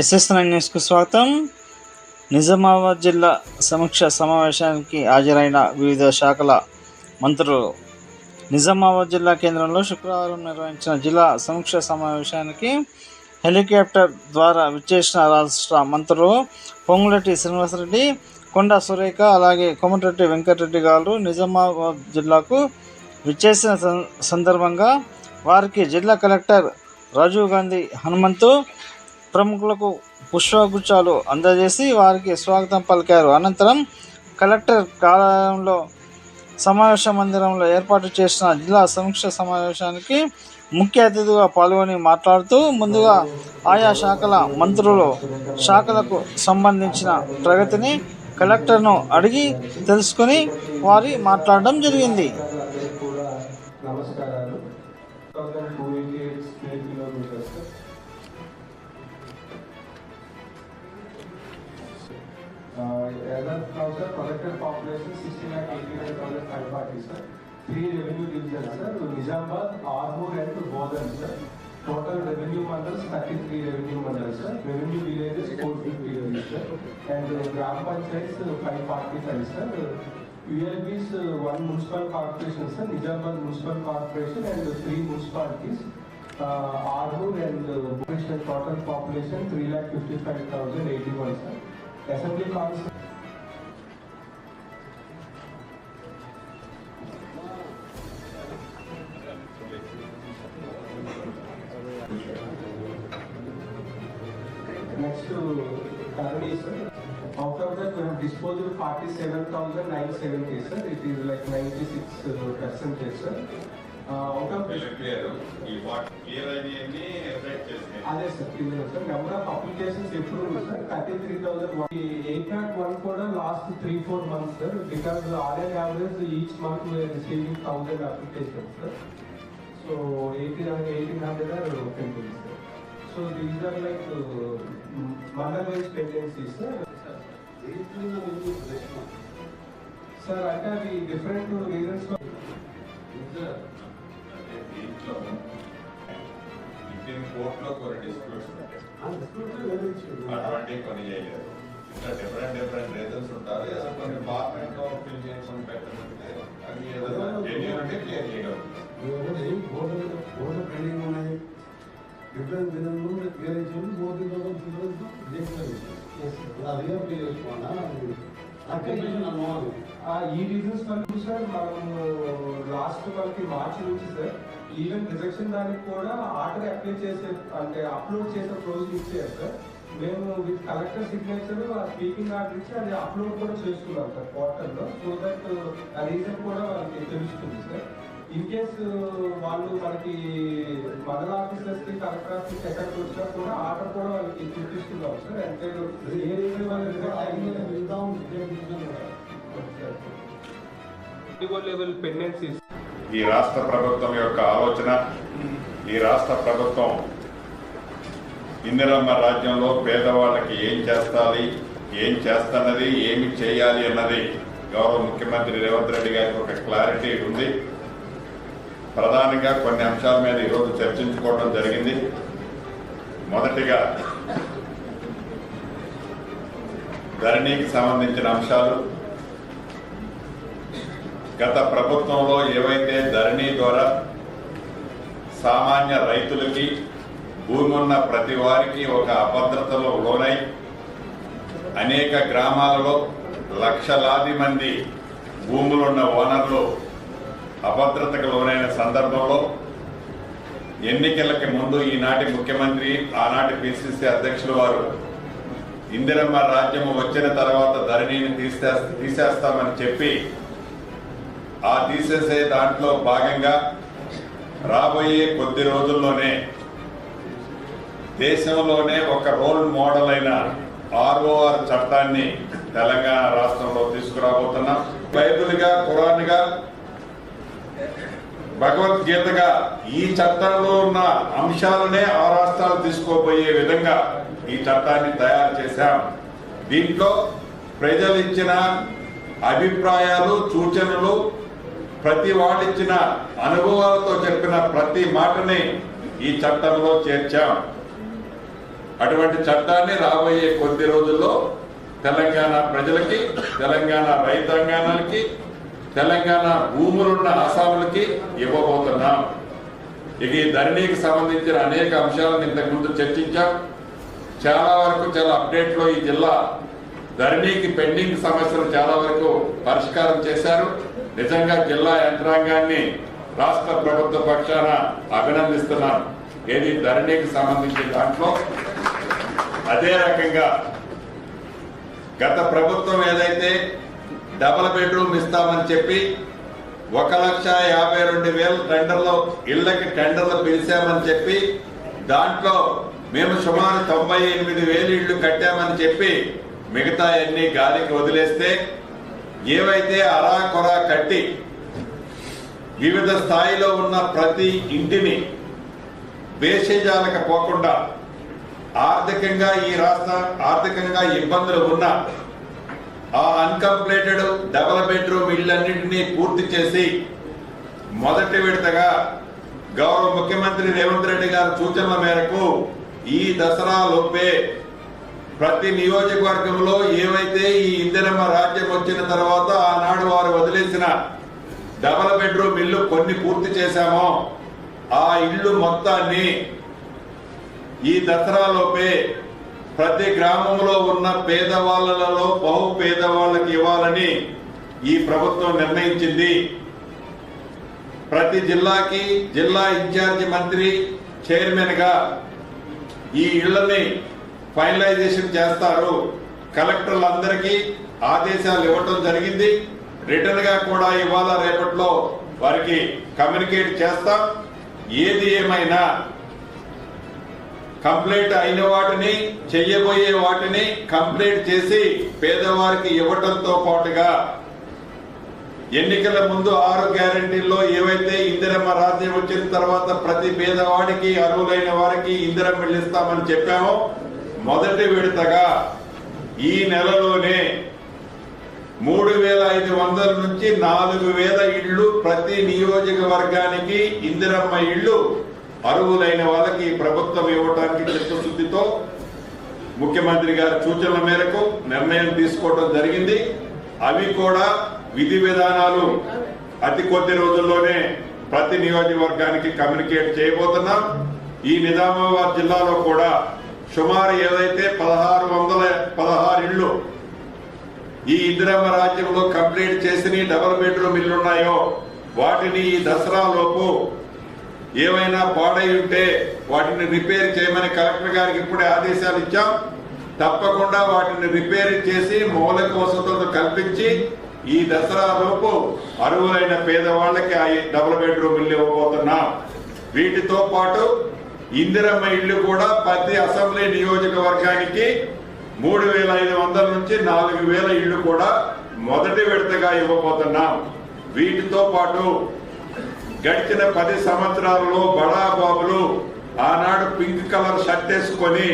ఎస్ఎస్9 న్యూస్కు స్వాగతం. నిజామాబాద్ జిల్లా సమీక్ష సమావేశానికి హాజరైన వివిధ శాఖల మంత్రులు. నిజామాబాద్ జిల్లా కేంద్రంలో శుక్రవారం నిర్వహించిన జిల్లా సమీక్ష సమావేశానికి హెలికాప్టర్ ద్వారా విచ్చేసిన రాష్ట్ర మంత్రులు పొంగులేటి శ్రీనివాసరెడ్డి, కొండా సురేఖ, అలాగే కోమటిరెడ్డి వెంకటరెడ్డి గారు నిజామాబాద్ జిల్లాకు విచ్చేసిన సందర్భంగా వారికి జిల్లా కలెక్టర్ రాజీవ్ గాంధీ హనుమంతు ప్రముఖులకు పుష్పగుచ్చాలు అందజేసి వారికి స్వాగతం పలికారు. అనంతరం కలెక్టర్ కార్యాలయంలో సమావేశ మందిరంలో ఏర్పాటు చేసిన జిల్లా సమీక్ష సమావేశానికి ముఖ్య అతిథిగా పాల్గొని మాట్లాడుతూ ముందుగా ఆయా శాఖల మంత్రులు శాఖలకు సంబంధించిన ప్రగతిని కలెక్టర్ను అడిగి తెలుసుకుని వారి మాట్లాడడం జరిగింది. As of now, sir, collected population 16,89,540, sir. 3 revenue divisions, sir. Nizamabad, Armoor and Bodhan, sir. Total revenue mandals 33 revenue mandals, sir. Revenue villages 450, sir. And Gram Panchayats 545, sir. ULBs 1 municipal corporation, sir. Nizamabad municipal corporation and 3 municipalities. Armoor and total population 3,55,081, sir. Assembly Council. Next to Karani, sir. Out of that, we have disposed of 47,970, sir. It is like 96%, sir. Out of అదే sir clear sir. Number of applications ఎప్పుడు sir 33,000. 8.1 కూడా last 3-4 months sir. Because on and average each month we are receiving 1000 applications sir. So 1800 are pending sir. So these are like mandal wise pendencies sir. Sir అంటే అది different reasons కోర్టులో కొన్ని disputes అటువంటి కొన్ని చేయలేదు. ఇంకా డిఫరెంట్ రీజన్స్ ఉంటారు. ఏదో కొన్ని పార్లమెంట్ లో ఫిల్ చేసుకొని పెట్టమంటే అది ఏదైనా జెన్యూన్ అంటే క్లియర్ చేయగలరు. ఈ రీజన్స్ వరకు సార్ మనము లాస్ట్ మనకి మార్చి నుంచి సార్ ఈవెన్ రిజెక్షన్ దానికి కూడా ఆర్డర్ అప్లై చేసే అంటే అప్లోడ్ చేసే ప్రొవిజన్ ఇచ్చారు సార్. మేము with collector signature speaking order ఇచ్చి అది అప్లోడ్ కూడా చేస్తున్నాం సార్ పోర్టల్లో. సో దట్ ఆ రీజన్ కూడా వాళ్ళకి తెలుస్తుంది సార్. ఇన్ కేస్ వాళ్ళు మనకి మండల ఆఫీసర్స్కి కలెక్టర్ ఆఫీస్కి ఎక్కడికి వచ్చినా కూడా ఆర్డర్ కూడా వాళ్ళకి చూపిస్తున్నాం సార్. అంటే ఏ రీజన్ వాళ్ళు లెవెల్ పెండెన్సీస్. ఈ రాష్ట్ర ప్రభుత్వం యొక్క ఆలోచన, ఈ రాష్ట్ర ప్రభుత్వం ఇందిరమ్మ రాజ్యంలో పేదవాళ్ళకి ఏం చేస్తున్నది, ఏమి చేయాలి అన్నది గౌరవ ముఖ్యమంత్రి రేవంత్ రెడ్డి గారికి ఒక క్లారిటీ ఉంది. ప్రధానంగా కొన్ని అంశాల మీద ఈరోజు చర్చించుకోవడం జరిగింది. మొదటిగా ధరణికి సంబంధించిన అంశాలు. గత ప్రభుత్వంలో ఏవైతే ధరణి ద్వారా సామాన్య రైతులకి, భూమి ఉన్న ప్రతి వారికి ఒక అభద్రతలో లోనై అనేక గ్రామాలలో లక్షలాది మంది భూములున్న ఓనర్లు అభద్రతకు లోనైన సందర్భంలో ఎన్నికలకి ముందు ఈనాటి ముఖ్యమంత్రి, ఆనాటి పిసిసి అధ్యక్షులు వారు ఇందిరమ్మ రాజ్యం వచ్చిన తర్వాత ధరణిని తీసేస్తామని చెప్పి ఆ తీసేసే దాంట్లో భాగంగా రాబోయే కొద్ది రోజుల్లోనే దేశంలోనే ఒక రోల్ మోడల్ అయిన ROR చట్టాన్ని తెలంగాణ రాష్ట్రంలో తీసుకురాబోతున్నాం. బైబిల్గా, ఖురాన్గా, భగవద్గీతగా ఈ చట్టంలో ఉన్న అంశాలనే ఆ రాష్ట్రాలు తీసుకోబోయే విధంగా ఈ చట్టాన్ని తయారు చేశాం. దీంట్లో ప్రజలు ఇచ్చిన అభిప్రాయాలు, సూచనలు, ప్రతి వాడిచ్చిన అనుభవాలతో చెప్పిన ప్రతి మాటని ఈ చట్టంలో చేర్చాం. అటువంటి చట్టాన్ని రాబోయే కొద్ది రోజుల్లో తెలంగాణ ప్రజలకి, తెలంగాణ రైతాంగానికి, తెలంగాణ భూములున్న అస్సాములకి ఇవ్వబోతున్నాం. ఇక ఈ ధరణికి సంబంధించిన అనేక అంశాలను ఇంతకుముందు చర్చించాం. చాలా వరకు చాలా అప్డేట్లో ఈ జిల్లా ధరణికి పెండింగ్ సమస్యలు చాలా వరకు పరిష్కారం చేశారు. నిజంగా జిల్లా యంత్రాంగాన్ని రాష్ట్ర ప్రభుత్వ పక్షాన అభినందిస్తున్నాను. ఏది ధరణికి సంబంధించిన దాంట్లో అదే రకంగా గత ప్రభుత్వం ఏదైతే డబుల్ బెడ్రూమ్ ఇస్తామని చెప్పి 1,52,000 టెండర్లు ఇళ్లకి టెండర్లు పిలిచామని చెప్పి దాంట్లో మేము సుమారు 98,000 ఇళ్లు కట్టామని చెప్పి మిగతా అన్ని గాలికి వదిలేస్తే ఏవైతే అరాకొరా కట్టి వివిధ స్థాయిలో ఉన్న ప్రతి ఇంటిని బేషజాలకు పోకుండా ఆర్థికంగా ఈ రాష్ట్ర ఆర్థికంగా ఇబ్బందులు ఉన్న ఆ అన్కంప్లీటెడ్ డబుల్ బెడ్రూమ్ ఇళ్లన్నింటినీ పూర్తి చేసి మొదటి విడతగా గౌరవ ముఖ్యమంత్రి రేవంత్ రెడ్డి గారి సూచనల మేరకు ఈ దసరా లోపే ప్రతి నియోజకవర్గంలో ఏవైతే ఈ ఇందిరమ్మ రాజ్యం వచ్చిన తర్వాత ఆనాడు వారు వదిలేసిన డబుల్ బెడ్రూమ్ ఇల్లు కొన్ని పూర్తి చేశామో ఆ ఇల్లు మొత్తాన్ని ఈ దసరా లోపే ప్రతి గ్రామంలో ఉన్న పేదవాళ్లలో బహు పేదవాళ్ళకి ఇవ్వాలని ఈ ప్రభుత్వం నిర్ణయించింది. ప్రతి జిల్లాకి జిల్లా ఇన్ఛార్జి మంత్రి చైర్మన్ గా ఈ ఇళ్లని ఫైనలైజేషన్ చేస్తారు. కలెక్టర్లందరికీ ఆదేశాలు ఇవ్వటం జరిగింది. రిటర్న్ గా కూడా ఇవాళ రేపట్లో వారికి కమ్యూనికేట్ చేస్తాం. ఏది ఏమైనా కంప్లీట్ అయిన వాటిని, చెయ్యబోయే వాటిని కంప్లీట్ చేసి పేదవారికి ఇవ్వటంతో పాటుగా ఎన్నికల ముందు 6 గ్యారెంటీల్లో ఏవైతే ఇందిరమ్మ రాజ్యం వచ్చిన తర్వాత ప్రతి పేదవాడికి, అర్హులైన వారికి ఇందిరమ్మ ఇల్లు ఇస్తామని చెప్పామో మొదటి విడతగా ఈ నెలలోనే 3,500 నుంచి 4,000 ఇళ్లు ప్రతి నియోజకవర్గానికి ఇందిరమ్మ ఇళ్లు అర్హులైన వాళ్ళకి ప్రభుత్వం ఇవ్వడానికి చిత్తశుద్ధితో ముఖ్యమంత్రి గారి సూచనల మేరకు నిర్ణయం తీసుకోవడం జరిగింది. అవి కూడా విధి విధానాలు అతి కొద్ది రోజుల్లోనే ప్రతి నియోజకవర్గానికి కమ్యూనికేట్ చేయబోతున్నాం. ఈ నిజామాబాద్ జిల్లాలో కూడా సుమారు ఏదైతే 1,616 ఇళ్లు ఈ ఇందిరమ్మ రాజ్యంలో కంప్లీట్ చేసిన డబుల్ బెడ్రూమ్ ఇల్లు ఉన్నాయో వాటిని ఈ దసరా లోపు ఏమైనా పాడై ఉంటే వాటిని రిపేర్ చేయమని కలెక్టర్ గారికి ఇప్పుడే ఆదేశాలు ఇచ్చాం. తప్పకుండా వాటిని రిపేర్ చేసి మౌలిక వసతులను కల్పించి ఈ దసరా లోపు అర్హులైన పేదవాళ్ళకి ఆ డబుల్ బెడ్రూమ్ ఇల్లు ఇవ్వబోతున్నాం. వీటితో పాటు ఇందిరమ్మ ఇల్లు కూడా ప్రతి అసెంబ్లీ నియోజకవర్గానికి 3,500 నుంచి 4,000 ఇళ్లు కూడా మొదటి విడతగా ఇవ్వబోతున్నాం. వీటితో పాటు గడిచిన 10 సంవత్సరాలలో బడా బాబులు ఆనాడు పింక్ కలర్ షర్ట్ వేసుకొని